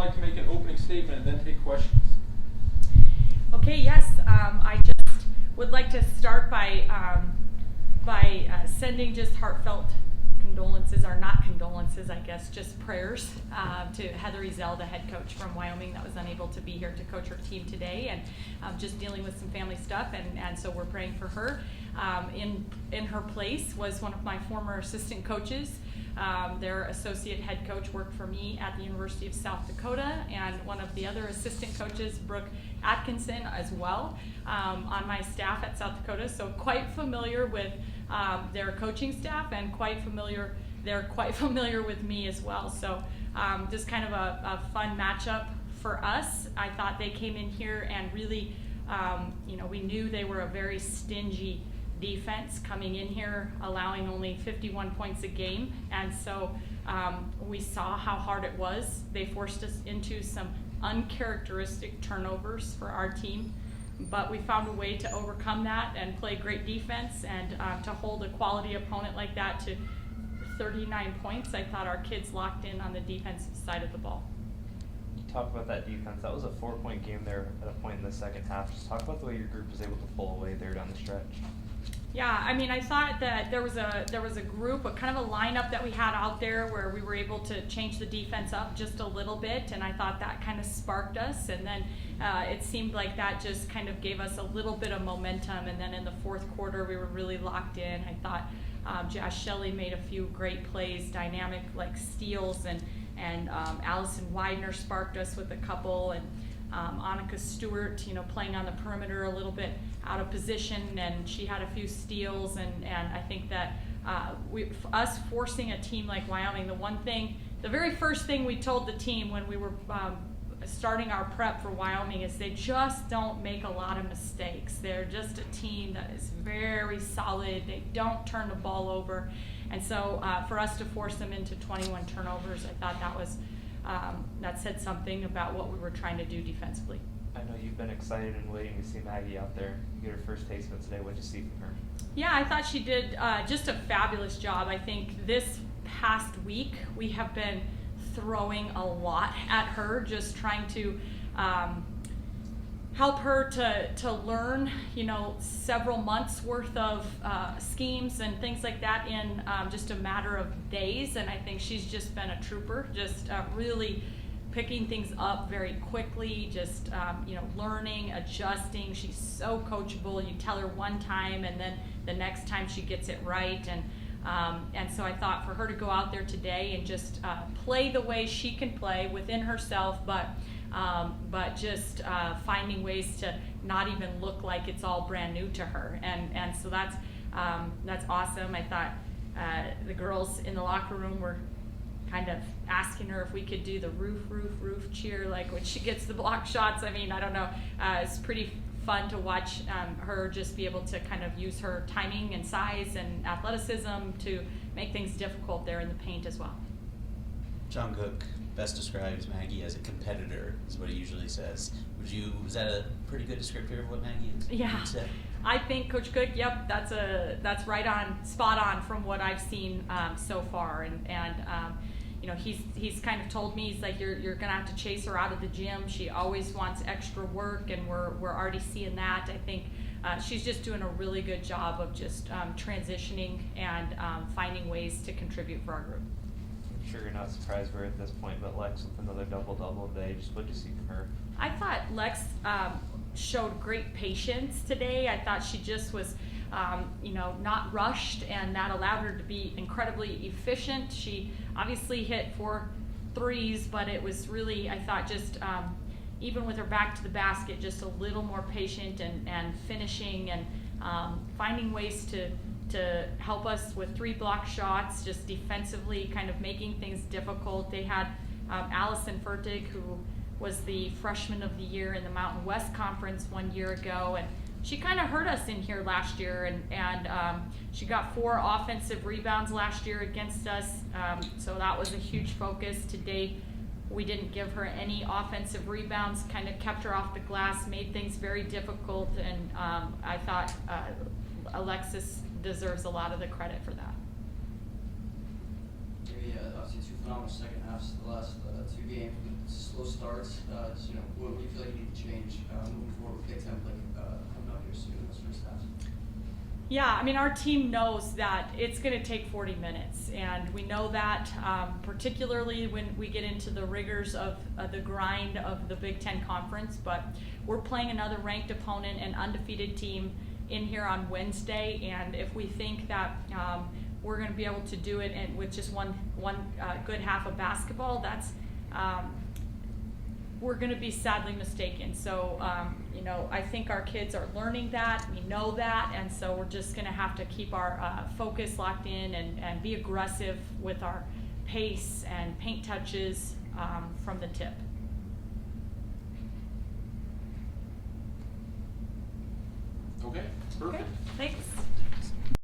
like to make an opening statement and then take questions. Okay, yes, I just would like to start by sending just heartfelt condolences, or not condolences, I guess, just prayers to Heather Ezell, the head coach from Wyoming that was unable to be here to coach her team today, and just dealing with some family stuff, and so we're praying for her. In her place was one of my former assistant coaches. Their associate head coach worked for me at the University of South Dakota, and one of the other assistant coaches, Brooke Atkinson, as well, on my staff at South Dakota. So quite familiar with their coaching staff, and they're quite familiar with me as well. So just kind of a fun matchup for us. I thought they came in here and really, we knew they were a very stingy defense coming in here, allowing only 51 points a game, and so we saw how hard it was. They forced us into some uncharacteristic turnovers for our team, but we found a way to overcome that and play great defense, and to hold a quality opponent like that to 39 points. I thought our kids locked in on the defensive side of the ball. Talk about that defense. That was a 4-point game there at a point in the second half. Just talk about the way your group was able to pull away there down the stretch. Yeah, I mean, I thought that there was a group, a kind of a lineup that we had out there where we were able to change the defense up just a little bit, and I thought that kind of sparked us, and then it seemed like that just kind of gave us a little bit of momentum, and then in the fourth quarter we were really locked in. I thought Josh Shelley made a few great plays, dynamic like steals, and Allison Widener sparked us with a couple, and Annika Stewart, playing on the perimeter a little bit out of position, and she had a few steals, and I think that us forcing a team like Wyoming, the very first thing we told the team when we were starting our prep for Wyoming is they just don't make a lot of mistakes. They're just a team that is very solid. They don't turn the ball over, and so for us to force them into 21 turnovers, I thought that said something about what we were trying to do defensively. I know you've been excited and waiting to see Maggie out there get her first taste of it today. What did you see from her? Yeah, I thought she did just a fabulous job. I think this past week we have been throwing a lot at her, just trying to help her to learn, several months worth of schemes and things like that in just a matter of days. And I think she's just been a trooper, just really picking things up very quickly, just learning, adjusting. She's so coachable. You tell her one time, and then the next time she gets it right. And so I thought for her to go out there today and just play the way she can play within herself, but just finding ways to not even look like it's all brand new to her, and so that's awesome. I thought the girls in the locker room were kind of asking her if we could do the roof cheer, like when she gets the block shots. I mean, I don't know. It's pretty fun to watch her just be able to kind of use her timing and size and athleticism to make things difficult there in the paint as well. John Cook best describes Maggie as a competitor, is what he usually says. Was that a pretty good descriptor of what Maggie is? Yeah, I think Coach Cook. Yep, that's right on, spot on from what I've seen so far, and he's kind of told me, he's like, you're gonna have to chase her out of the gym. She always wants extra work, and we're already seeing that. I think she's just doing a really good job of just transitioning and finding ways to contribute for our group. I'm sure you're not surprised we're at this point, but Lex with another double-double today. Just what did you see from her? I thought Lex showed great patience today. I thought she just was not rushed, and that allowed her to be incredibly efficient. She obviously hit 4 threes, but it was really, I thought, just even with her back to the basket, just a little more patient and finishing and finding ways to help us with 3 block shots, just defensively kind of making things difficult. They had Allison Fertig, who was the freshman of the year in the Mountain West Conference 1 year ago, and she kind of hurt us in here last year, and she got 4 offensive rebounds last year against us, so that was a huge focus. Today we didn't give her any offensive rebounds, kind of kept her off the glass, made things very difficult, and I thought Alexis deserves a lot of the credit for that. Yeah, obviously 2 phenomenal second halves the last 2 games. Slow start. parts, what do you feel like you need to change moving forward with Big Ten play coming up here soon in those first halves? Yeah, I mean, our team knows that it's going to take 40 minutes, and we know that particularly when we get into the rigors of the grind of the Big Ten Conference, but we're playing another ranked opponent, an undefeated team in here on Wednesday, and if we think that we're going to be able to do it and with just one good half of basketball, that's we're going to be sadly mistaken. So, I think our kids are learning that, we know that, and so we're just going to have to keep our focus locked in and be aggressive with our pace and paint touches from the tip. Okay, perfect. Okay, thanks.